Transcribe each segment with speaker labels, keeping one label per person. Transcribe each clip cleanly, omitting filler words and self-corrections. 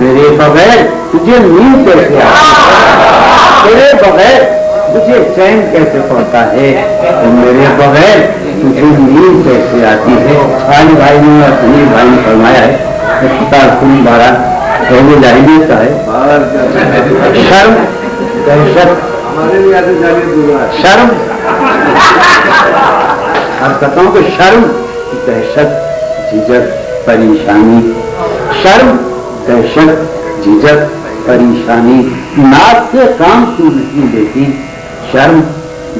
Speaker 1: میرے بغیر تجھے نیند کیسے آتی ہے؟ میرے بغیر تجھے چین کیسے پڑتا ہے؟ میرے بغیر تجھے نیند کیسے آتی ہے؟ علی بھائی نے اور سنیل بھائی نے فرمایا ہے خون بارہ پہلے جاہلیت کا ہے، شرم دہشت، شرم اور کہتا ہوں کہ شرم دہشت جھجک پریشانی، شرم دہشت جھجک پریشانی، ناک سے کام کیوں نہیں لیتی؟ شرم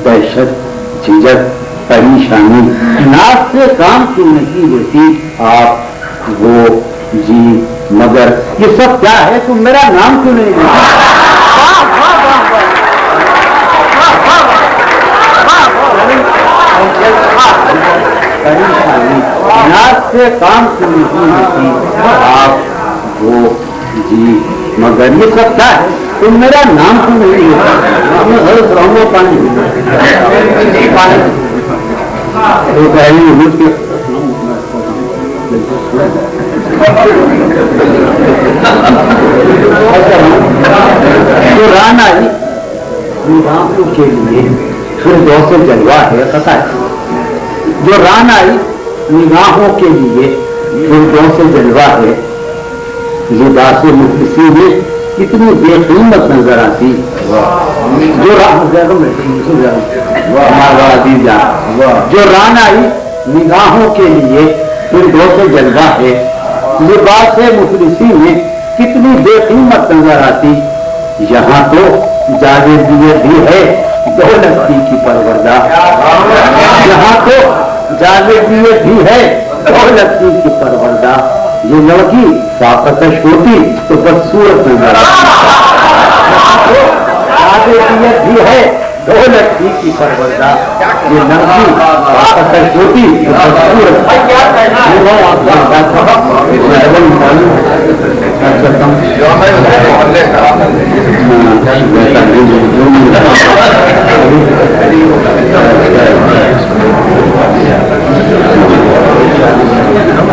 Speaker 1: دہشت جھجک پریشانی، ناک سے کام کیوں نہیں لیتی؟ آپ وہ جی مگر یہ سب کیا ہے؟ تم میرا نام کیوں نہیں لیتی؟ پریشانی، ناک سے کام کیوں نہیں لیتی؟ آپ وہ جی مگر یہ سب کیا ہے؟ تم میرا نام کیوں نہیں لیتی؟ پانی جو ران آئی نگاہوں کے لیے پھر دو سے جلوہ ہے قطع ہے، جو ران آئی نگاہوں کے لیے پھر دو سے جلوہ ہے، لباس مخلصی میں کتنی بے قیمت نظر آتی، جو ران آئی نگاہوں کے لیے پھر دو سے جلوہ ہے، لباس مخلصی میں کتنی بے قیمت نظر آتی، یہاں تو جاوے دیے بھی ہے دولتی کی پروردہ، یہاں تو جاوے دیے بھی ہے دولتی کی پروردہ، یہ لڑکی فاقتش ہوتی تو بدصورت نظر آتی، جاوے دیے بھی ہے دولتی کی پروردہ، یہ لڑکی فاقتش ہوتی تو بدصورت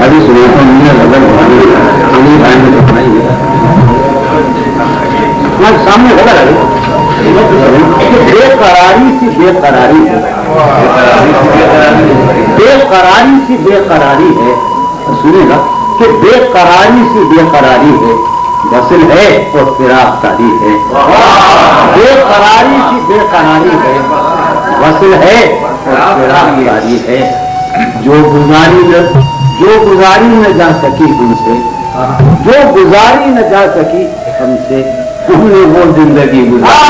Speaker 1: ابھی سامنے ہوگا بے قراری سی بے قراری ہے، بے قراری سی بے قراری ہے، سنیے گا کہ بے قراری سی بے قراری ہے، وصل ہے اور فراق تاری ہے، بے قراری سی بے قراری ہے، وصل ہے اور فراق تاری ہے، جو گزاری نہ جا سکی ہم سے، جو گزاری نہ جا سکی ہم سے، ہم نے وہ زندگی گزاری،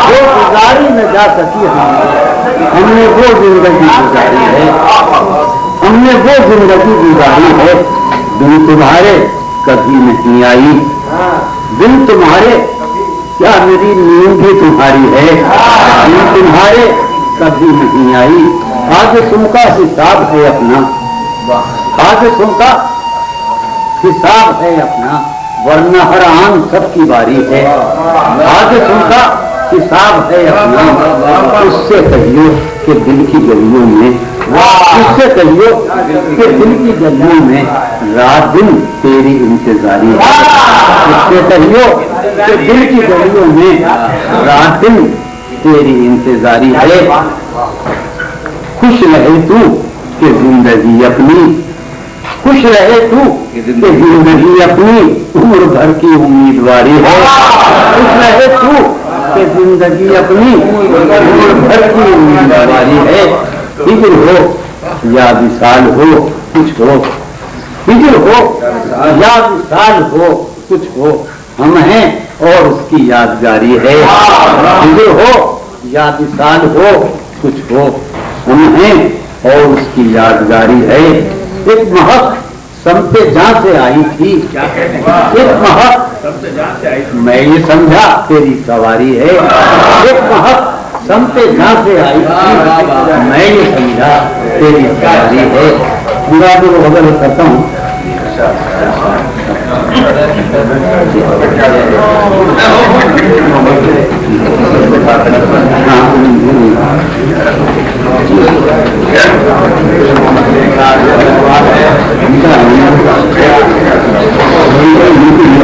Speaker 1: جو گزاری نہ جا سکی ہم نے وہ زندگی گزاری ہے، ہم نے وہ زندگی گزاری ہے، دن تمہارے کبھی نہیں آئی، دن تمہارے کیا میری نیند بھی تمہاری ہے، دن تمہارے کبھی نہیں آئی، آج تم کا حساب ہے اپنا، آج تم کا حساب ہے اپنا، ورنہ ہر آن سب کی باری ہے، آج تم کا حساب ہے اپنا، اس سے کہیو کہ دل کی گلیوں میں، اس سے کہیو کہ دل کی گلیوں میں رات دن تیری انتظاری ہے، اس سے کہیو کہ دل کی گلیوں میں رات دن تیری انتظاری ہے، خوش رہے تو کہ زندگی اپنی، خوش رہے تو کہ زندگی اپنی عمر بھر کی امیدواری ہے، خوش رہے تو کہ زندگی اپنی عمر بھر کی امیدواری ہے، ہجر ہو یا وصال ہو کچھ ہو، ہجر ہو یا وصال ہو کچھ ہو، ہم ہیں اور اس کی یادگاری ہے، ہجر ہو یا وصال ہو کچھ ہو، ہم ہیں اور اس کی یادگاری ہے، ایک مہک سمتے جہاں سے آئی تھی، ایک مہک میں یہ سمجھا تیری سواری ہے، ایک مہک سمتے جہاں سے آئی تھی، میں یہ سمجھا تیری سواری ہے، مراد کو بدل کرتا ہوں،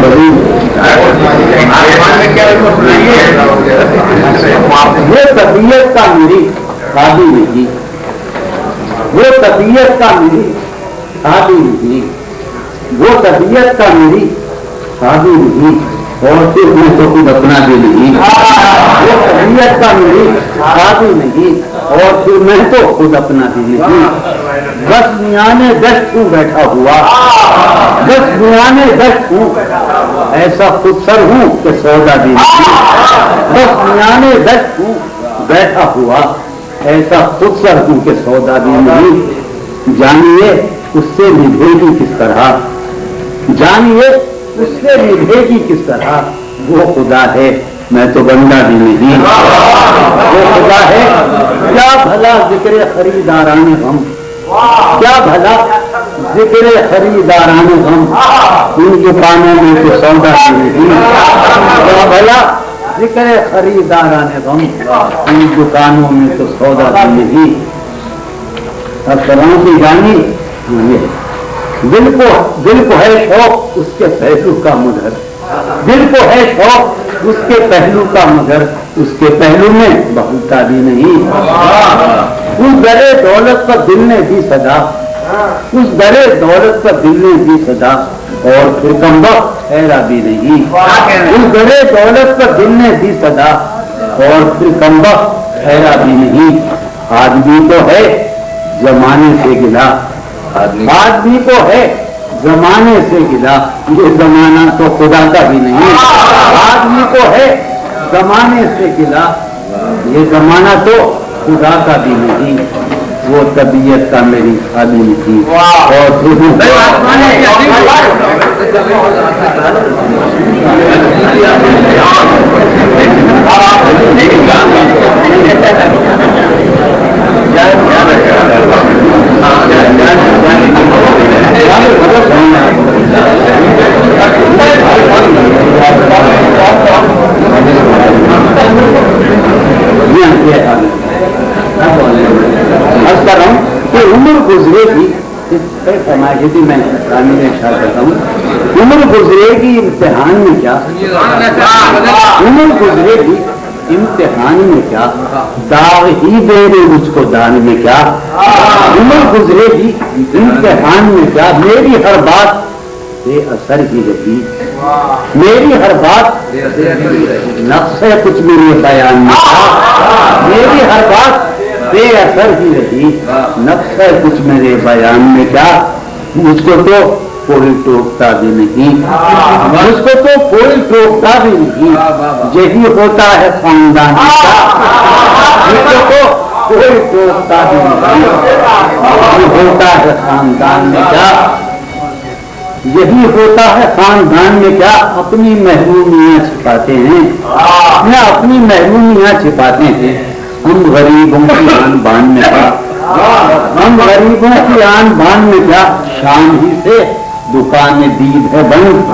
Speaker 1: بڑی وہ طبیعت کا میری شادی نہیں، وہ طبیعت کا میری شادی نہیں، وہ طبیعت کا میری شادی نہیں، اور پھر میں تو خود اپنا بھی نہیں، وہ طبیعت کا میری شادی نہیں، اور پھر میں تو خود اپنا بھی نہیں، بس میانے دشت ہوں بیٹھا ہوا، بس میانے دشت ہوں، ایسا خود سر ہوں کہ سودا بھی نہیں، بس میانے دشت ہوں بیٹھا ہوا، ایسا خود سر ہوں کہ سودا بھی نہیں، جانیے اس سے نبھے گی کس طرح، جانیے اس سے نبھے گی کس طرح، وہ خدا ہے میں تو بندہ بھی نہیں، وہ خدا ہے کیا بھلا ذکر خریداران غم، کیا بھلا ذکر خریداران غم، ان دکانوں میں تو سودا بھی نہیں، کیا بھلا ذکر خریداران غم، ان دکانوں میں تو سودا بھی نہیں۔ اب طرح کی جانی دل کو ہے شوق اس کے پہلو کا مگر، دل کو ہے شوق اس کے پہلو کا مگر، اس کے پہلو میں بہتا بھی نہیں، اس درے دولت پر دل نے دی صدا، اس درے دولت پر دل نے دی صدا، اور پھر کم وقت ٹھہرا بھی نہیں، اس درے دولت پر دل نے دی صدا، اور پھر کم وقت ٹھہرا بھی نہیں۔ آدمی تو ہے زمانے سے گلا، آدمی کو ہے زمانے سے گلا، یہ زمانہ تو خدا کا بھی نہیں، آدمی کو ہے زمانے سے گلا، یہ زمانہ تو خدا کا بھی نہیں، وہ طبیعت کا میری خالی تھی، اور عمر گزرے گی، فرمائش تھی میں اشارہ کرتا ہوں، عمر گزرے گی امتحان میں کیا، عمر گزرے گی امتحان میں کیا، داغ ہی دے رہے مجھ کو دان میں کیا، عمر گزرے گی امتحان میں کیا، میری ہر بات بے اثر ہی رہی، میری ہر بات نقص ہے کچھ میرے بیان میں کیا، میری ہر بات بے اثر ہی رہی، نقص ہے کچھ میرے بیان میں کیا، مجھ کو تو کوئی ٹوکتا بھی نہیں، مجھ کو تو کوئی ٹوکتا بھی نہیں، یہی ہوتا ہے خاندان کا، مجھ کو تو کوئی ٹوکتا بھی نہیں، یہی ہوتا ہے خاندان میں کیا، یہی ہوتا ہے خاندان میں کیا، اپنی محرومیاں چھپاتے ہیں، اپنی محرومیاں چھپاتے ہیں، ہم غریبوں کی آن بان میں کیا، ہم غریبوں کی آن بان میں کیا، شام ہی سے دکان دید ہے بند،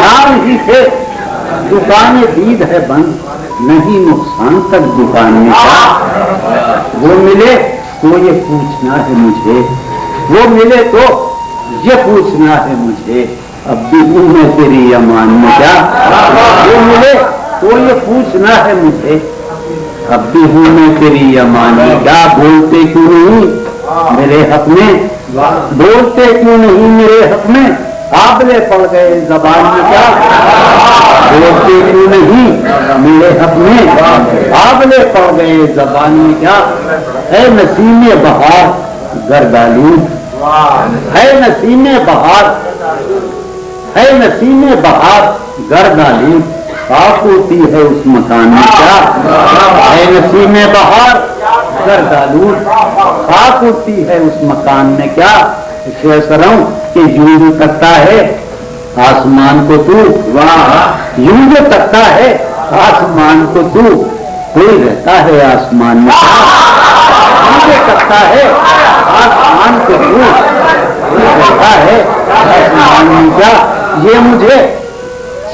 Speaker 1: شام ہی سے دکان دید ہے بند، نہیں نقصان تک دکان میں کیا، وہ ملے تو یہ پوچھنا ہے مجھے، وہ ملے تو یہ پوچھنا ہے مجھے، اب بھی ہوں میں تیری امان میں کیا، وہ ملے تو یہ پوچھنا ہے مجھے، اب بھی ہوں میں تیری امان میں کیا، بولتے کیوں نہیں میرے حق میں، بولتے کیوں نہیں میرے حق میں، قابلے پڑ گئے زبان میں کیا، بولتے کیوں نہیں میرے حق میں، قابلے پڑ گئے زبان میں کیا، اے نسیم بہار گردالود، ہے نسیم بہار، ہے نسیم بہار گردالود، خاک ہوتی ہے اس مکان میں کیا، ہے نسیم بہار گردالود، خاک ہوتی ہے اس مکان میں کیا، اسے سروں کہ یوں جو تکتا ہے آسمان کو تو، یوں جو تکتا ہے آسمان کو تو، کوئی رہتا ہے آسمان میں کیا، یوں جو تکتا ہے آسمان کو تو، کوئی رہتا ہے آسمان میں کیا، یہ مجھے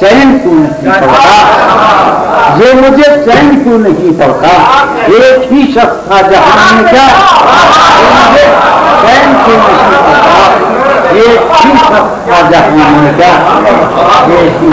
Speaker 1: چین کیوں نہیں پڑتا، یہ مجھے چین کیوں نہیں پڑتا، ایک ہی شخص تھا جہان میں کیا، یہ مجھے چین کیوں نہیں پڑتا، ایک ہی شخص کا جہان ہے کیا؟ ایک ہی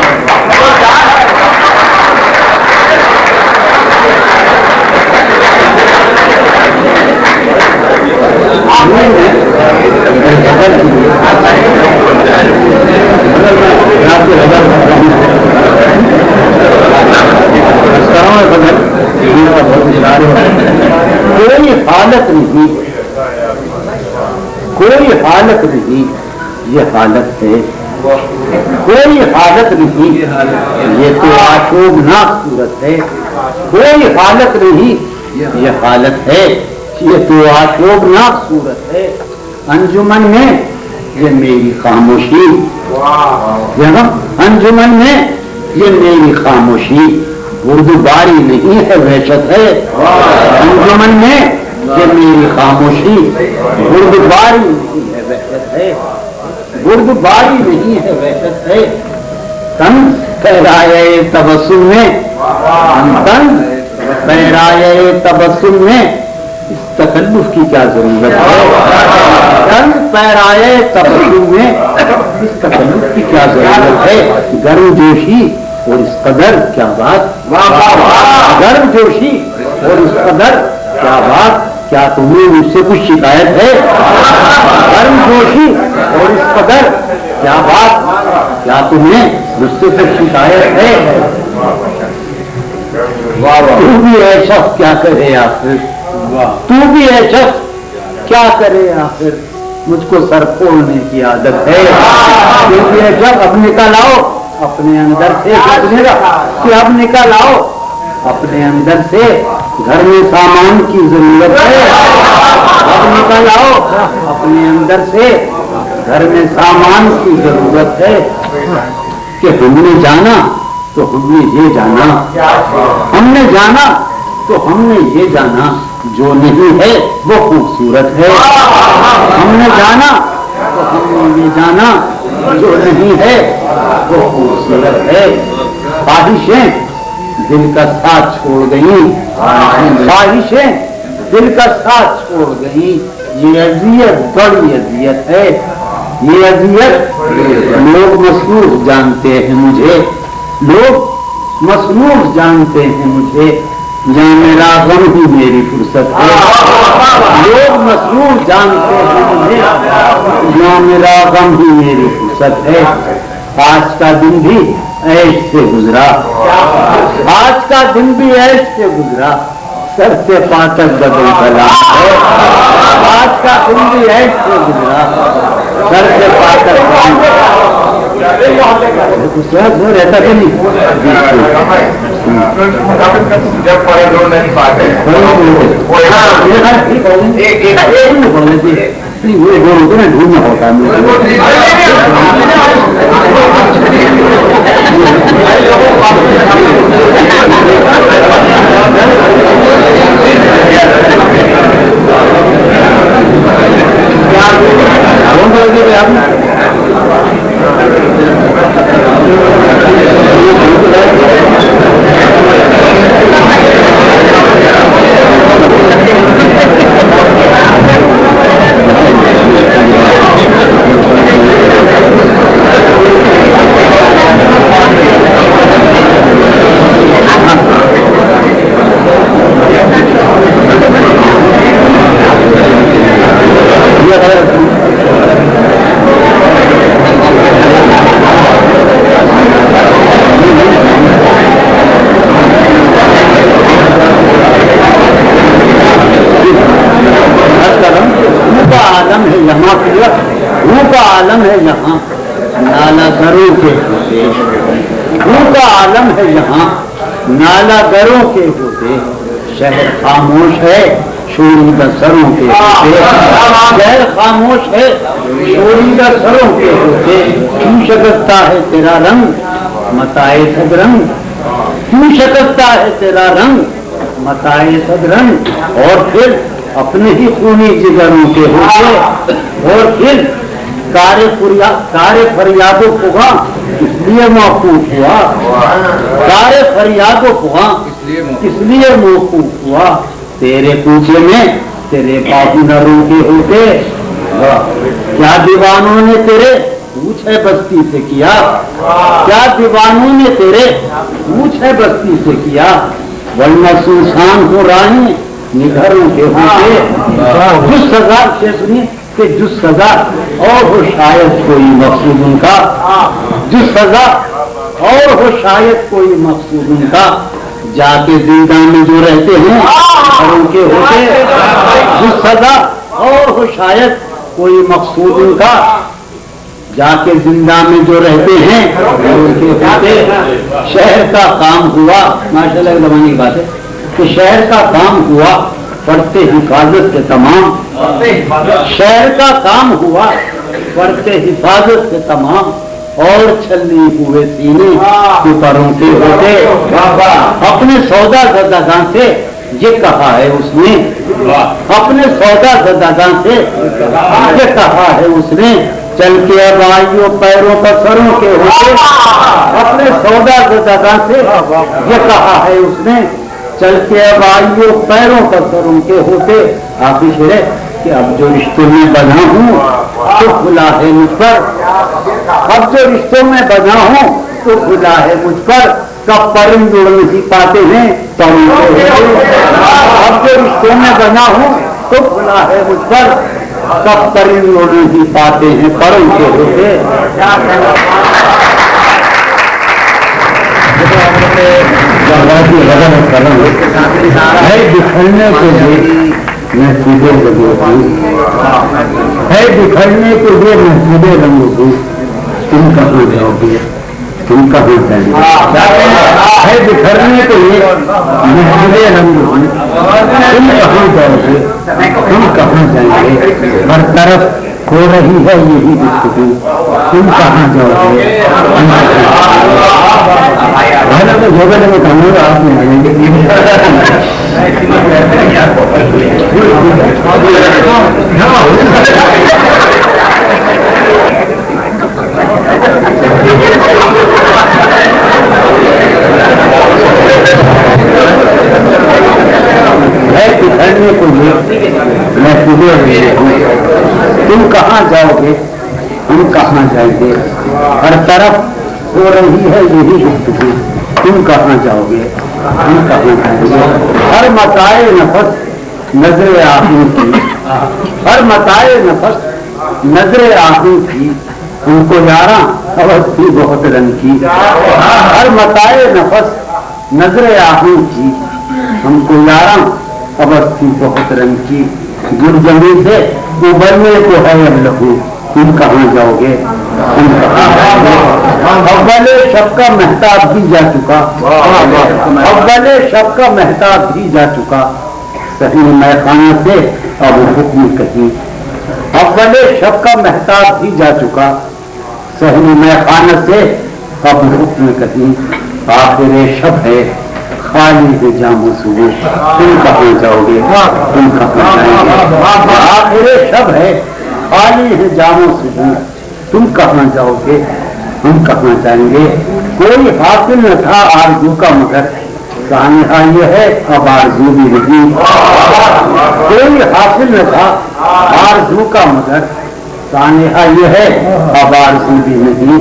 Speaker 1: کوئی حالت نہیں، کوئی حالت نہیں، یہ حالت ہے، کوئی حالت نہیں، یہ تو آشوبناک صورت ہے، کوئی حالت نہیں، یہ حالت ہے، یہ تو آشوبناک صورت ہے۔ انجمن میں یہ میری خاموشی، انجمن میں یہ میری خاموشی بردباری نہیں ہے، وحشت ہے۔ انجمن میں یہ میری خاموشی بردباری نہیں ہے، وحشت ہے، بردباری نہیں ہے، وحشت ہے۔ تن پھیرائے تبسم میں، تن پھیرائے تبسم میں اس تکلف کی کیا ضرورت ہے؟ تن پھیرائے تبسم میں اس تکلف کی کیا ضرورت ہے؟ گرم جوشی اور اس قدر کیا بات، گرم جوشی اور اس قدر کیا بات، کیا تمہیں مجھ سے کچھ شکایت ہے؟ گرم جوشی اور اس قدر کیا بات، کیا تمہیں مجھ سے کچھ شکایت ہے؟ تو بھی ہے شخص کیا کرے آخر، تو بھی ہے شخص کیا کرے آخر، مجھ کو سر پھوڑنے کی عادت ہے۔ کیونکہ ہے شخص اب نکل آؤ اپنے اندر سے، کہ اب نکل آؤ اپنے اندر سے، گھر میں سامان کی ضرورت ہے، اب نکل آؤ اپنے اندر سے، گھر میں سامان کی ضرورت ہے۔ کہ ہم نے جانا تو ہم نے یہ جانا، ہم نے جانا تو ہم نے یہ جانا، جو نہیں ہے وہ خوبصورت ہے۔ ہم نے جانا تو ہم نے یہ جانا، جو نہیں ہے وہ خوبصورت ہے۔ خواہشیں دل کا ساتھ چھوڑ گئیں، خواہشیں دل کا ساتھ چھوڑ گئیں، یہ اذیت بڑی اذیت ہے، یہ اذیت لوگ مصروف جانتے ہیں مجھے، لوگ مصروف جانتے ہیں مجھے، یہاں میرا غم ہی میری فرصت ہے، لوگ مصروف جانتے ہیں مجھے، یہاں میرا غم ہی میری فرصت ہے۔ آج کا دن بھی عیش سے گزرا، آج کا دن بھی عیش سے گزرا، سر سے پا تک بدل کلام ہے۔ آج کا دن بھی عیش سے گزرا، سر سے پا تک رہتا کہ نہیں، ڈھونڈنا ہوتا عالم ہے یہاں، نالا گروں کے ہوتے، دھوپ کا عالم ہے یہاں، نالا گروں کے ہوتے، شہر خاموش ہے شوریدہ سروں کے ہوتے، شہر خاموش ہے شوریدہ سروں کے ہوتے، کیوں شکستہ ہے تیرا رنگ متائے صد رنگ، کیوں شکستہ ہے تیرا رنگ متائے صد رنگ، اور پھر اپنے ہی خونی جگروں کے ہوتے، اور پھر کار فریاد و فغاں اس لیے موقوف ہوا، کار فریاد و فغاں اس لیے موقوف ہوا، تیرے کوچے میں تیرے بابو نہ روکے ہوتے، کیا دیوانوں نے تیرے پوچھ ہے بستی سے کیا، کیا دیوانوں نے تیرے پوچھ ہے بستی سے کیا، ورنہ سنسان ہو راہیں نگھروں کے ہوتے، جس سزا سے سنیے کہ جس سزا اور ہو شاید کوئی مقصود ان کا، جس سزا اور ہو شاید کوئی مقصود ان کا، جا کے زندہ میں جو رہتے ہیں گھروں کے ہوتے، جس سزا اور ہو شاید کوئی مقصود ان کا، جا کے زندہ میں جو رہتے ہیں گھروں کے ہوتے۔ شہر کا کام ہوا، ماشاء اللہ زمانے کی بات ہے کہ شہر کا کام ہوا پڑھتے حفاظت سے تمام، شہر کا کام ہوا پڑھتے حفاظت سے تمام، اور چھلی ہوئے سینے پروں کے ہوتے۔ اپنے سودا زدگاں سے یہ کہا ہے اس نے، اپنے سودا زدگاں سے یہ کہا ہے اس نے، چل کے اب آئیو پیروں پر سروں کے ہوتے۔ اپنے سودا زدگاں سے یہ کہا ہے اس نے، چل کے اب آئیو پیروں پر سروں کے ہوتے۔ آخری شعر ہے کہ اب جو رشتوں میں بنا ہوں تو کھلا ہے مجھ پر، اب جو رشتوں میں بنا ہوں تو کھلا ہے مجھ پر، کب پرند اڑ نہیں پاتے ہیں پروں کے ہوتے۔ اب جو رشتوں میں بنا ہوں تو کھلا ہے مجھ پر، کب پرند اڑ نہیں پاتے ہیں پروں کے ہوتے۔ ہے بکھرنے کے لیے محفوظ ہے، بکھرنے کے لیے محفوظ رنگ، تم کہاں جاؤ گے، تم کہاں جائیں گے، ہے بکھرنے کے لیے محفوظ رنگ، تم کہاں جاؤ گے، تم کہاں جائیں گے، ہر طرف ہو رہی ہے یہی گفتگو، تم کہاں جاؤ گے۔ جگہ میں کہوں گا آپ میں آئیں گے، بکھرنے کو تم کہاں جاؤ گے، ہم کہاں جائیں گے، ہر طرف ہو رہی ہے یہی گفتگو، تم کہاں جاؤ گے، ہم کہاں جائیں گے۔ ہر متاع نفس نظر آہوں کی، ہر متاع نفس نظر آہوں کی، ہم کو یاراں حوث تھی بہت رنگ کی، ہر متاع نفس نظر آہوں کی، ہم کو یاراں حوث تھی بہت رنگ کی، گر زمین سے ابھرنے کو ہے اب لہو، تم کہاں جاؤ گے، تم کہاں جاؤ گے۔ اول شب کا مہتاب بھی جا چکا، اول شب کا مہتاب بھی جا چکا، صحیح میخانہ سے اب حکم کہیں، اول شب کا مہتاب بھی جا چکا، صحیح میخانہ سے اب حکم کہیں، آخر شب ہے خالی ہے جام و صبح، تم کہاں جاؤ گے، تم کہاں جائیں گے۔ آخر شب ہے خالی ہے جام و صبح، تم کہاں جاؤ گے، ہم کہاں جائیں گے۔ کوئی حاصل نہ تھا آرزو کا مگر سانحہ یہ ہے اب آرزو بھی نہیں، کوئی حاصل نہ تھا آرزو کا مگر سانحہ یہ ہے اب آرزو بھی نہیں۔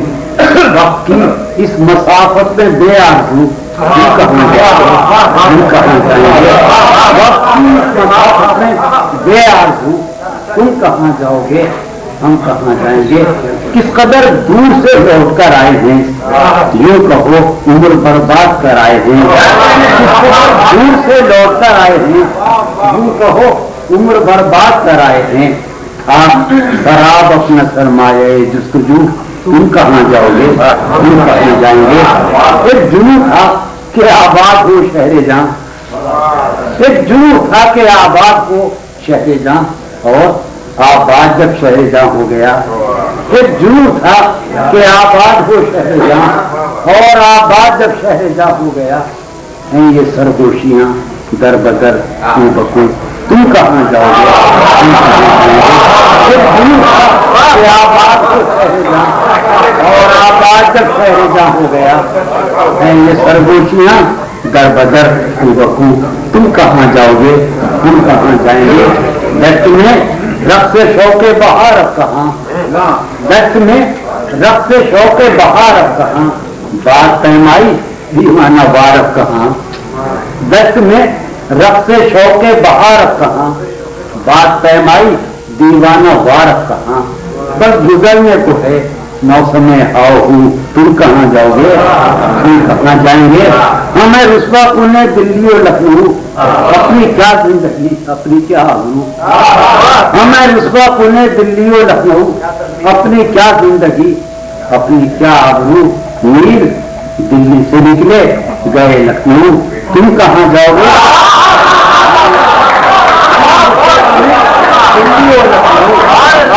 Speaker 1: وقت کی اس مسافت میں بے آرزو ہم کہاں جائیں گے، ہم کہاں جائیں گے۔ وقت کی اس مسافت میں بے آرزو تم کہاں جاؤ گے، ہم کہاں جائیں گے۔ کس قدر دور سے لوٹ کر آئے ہیں، یوں کہو عمر برباد کر آئے ہیں، دور سے لوٹ کر آئے ہیں، یوں کہو عمر برباد کر آئے ہیں۔ آپ خراب اپنا سرمایہ جستجو، تم کہاں جاؤ گے، تم کہاں جائیں گے۔ ایک جنون تھا کہ آباد ہو شہر جاں، ایک جنون تھا کہ آباد ہو شہر جاں، اور آباد جب شہر جاں ہو گیا۔ ایک جنون تھا کہ آباد ہو شہر جاں، اور آباد جب شہر جاں ہو گیا۔ ہیں یہ سرگوشیاں در بدر کیوں بکو، تم کہاں جاؤ گے، تم کہاں جائیں گے۔ ایک جنون تھا کہ آباد ہو شہر جاں، اور آباد جب شہر جاں ہو گیا۔ ہیں یہ سرگوشیاں در بدر کیوں بکو، تم کہاں جاؤ گے، ہم کہاں جائیں گے۔ دشت میں رقص شوق بہار اب کہاں، دست میں رقص شوق بہار اب کہاں، بات پیمائی دیوانہ وار اب کہاں، دست میں رقص شوق بہار اب کہاں، بات پیمائی دیوانہ وار اب کہاں، بس گزرنے کو ہے موسم آؤ ہوں، تم کہاں جاؤ گے، تم کہاں جائیں گے، ہمیں رسوا کنے دلی و لکھنؤ، اپنی کیا زندگی اپنی کیا آبرو، ہمیں رسوا کنے دلی و لکھنؤ، اپنی کیا زندگی اپنی کیا آبرو، میر دلی سے نکلے گئے لکھنؤ، تم کہاں جاؤ گے، دلی و لکھنؤ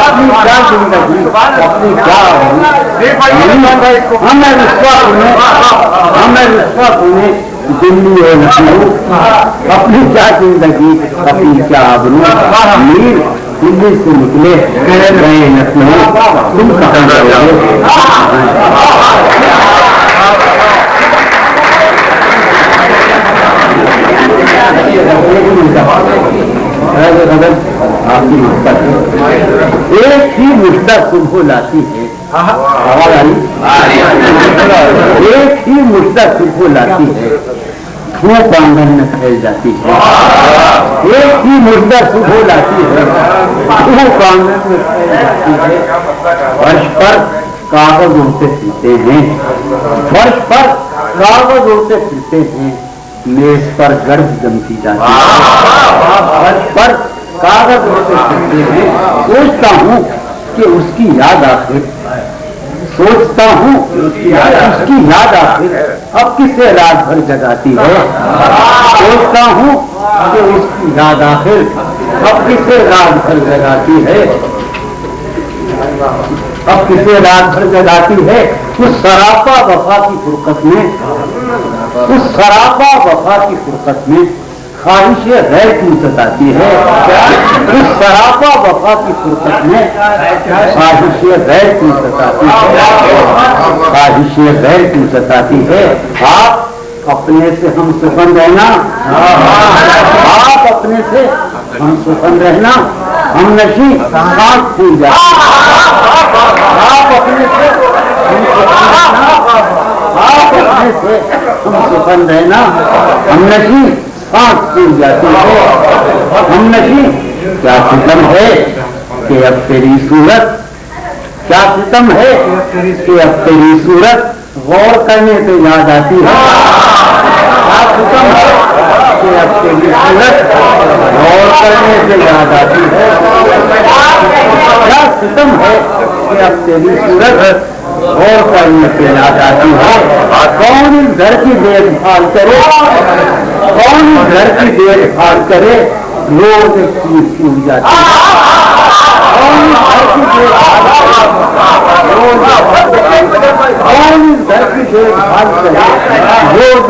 Speaker 1: اپنی کیا زندگی اپنی کیا ہمیں رسوا کنے دلی و لکھنؤ، اپنی کیا زندگی اپنی کیا آبرو، میر دلی سے نکلے گئے لکھنؤ، تم کہاں جاؤ گے، ایک ہی مشتہ صبح لاتی ہے، ایک ہی مشتہ صبح لاتی ہے، دھوپ آنگن میں پھیل جاتی ہے، ایک ہی مشتہ صبح لاتی ہے، دھوپ آنگن میں پھیل جاتی ہے، فرش پر کاغذ اڑتے پھرتے ہیں، فرش پر کاغذ اڑتے پھرتے ہیں، میز پر گرد جمتی جاتی ہے، فرش پر کاغذ اڑتے پھرتے ہیں، سوچتا ہوں کہ اس کی یاد آخر، سوچتا ہوں اس کی یاد آخر اب کسے رات بھر جگاتی ہے، سوچتا ہوں کہ اس کی یاد آخر اب کسے رات بھر جگاتی ہے، اب کسے رات بھر جگاتی ہے، اس سراپا وفا کی فرقت میں، اس سراپا وفا کی فرقت میں خواہش غیر کیوں ستاتی ہے، اس سراپا وفا کی فرقت میں خواہش غیر کیوں ستاتی ہے، خواہش غیر کیوں ستاتی ہے، آپ اپنے سے ہم سخن رہنا، آپ اپنے سے ہم سخن رہنا، ہم نشیں آنکھ کھل جاتی، آپ اپنے سے ہم سخن رہنا، آپ اپنے سے ہم سخن رہنا، ہم نشیں آنکھ کھل جاتی ہے، ہم نشیں کیا ستم ہے کہ اب تیری صورت، کیا ستم ہے کہ اب تیری صورت غور کرنے پہ یاد آتی ہے، کیا ستم ہے کہ اب تیری صورت غور کرنے پہ یاد آتی ہے، کیا ستم ہے کہ اب تیری صورت غور کرنے پہ یاد آتی ہے، کون اس گھر کی دیکھ بھال کرے، کون اس گھر کی دیکھ بھال کرے، روز ایک چیز ٹوٹ جاتی ہے، کون اس گھر کی دیکھ بھال کرے، کون اس گھر کی دیکھ بھال کرے، روز